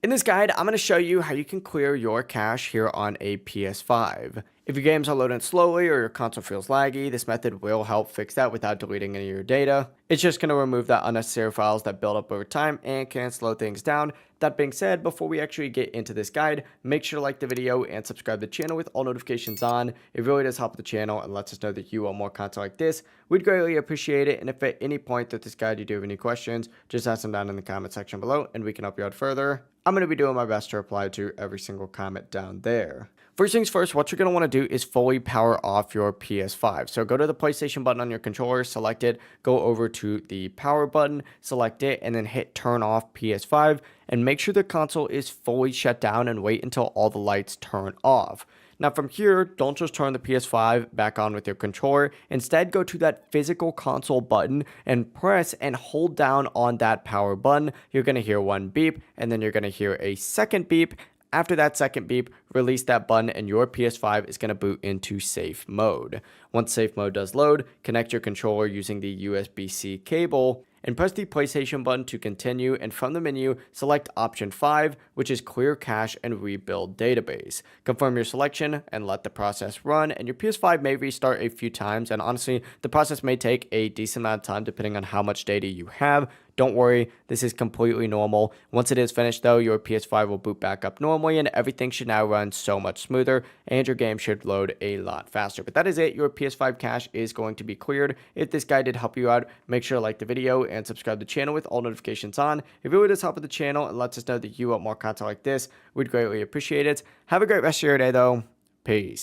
In this guide, I'm going to show you how you can clear your cache here on a PS5. If your games are loading slowly or your console feels laggy, this method will help fix that without deleting any of your data. It's just going to remove that unnecessary files that build up over time and can slow things down. That being said, before we actually get into this guide, make sure to like the video and subscribe to the channel with all notifications on. It really does help the channel and lets us know that you want more content like this. We'd greatly appreciate it, and if at any point through this guide you do have any questions, just ask them down in the comment section below and we can help you out further. I'm going to be doing my best to reply to every single comment down there. First things first, what you're going to want to do is fully power off your PS5. So go to the PlayStation button on your controller, select it, go over to the power button, select it, and then hit turn off PS5, and make sure the console is fully shut down and wait until all the lights turn off. Now from here, don't just turn the PS5 back on with your controller. Instead, go to that physical console button and press and hold down on that power button. You're going to hear one beep, and then you're going to hear a second beep. After that second beep, release that button and your PS5 is going to boot into safe mode. Once safe mode does load, connect your controller using the USB-C cable and press the PlayStation button to continue, and from the menu, select option 5, which is clear cache and rebuild database. Confirm your selection and let the process run, and your PS5 may restart a few times, and honestly, the process may take a decent amount of time depending on how much data you have. Don't worry, this is completely normal. Once it is finished though, your PS5 will boot back up normally and everything should now run so much smoother and your game should load a lot faster. But that is it, your PS5 cache is going to be cleared. If this guide did help you out, make sure to like the video and subscribe to the channel with all notifications on. If it really does help with the channel and lets us know that you want more content like this, we'd greatly appreciate it. Have a great rest of your day though. Peace.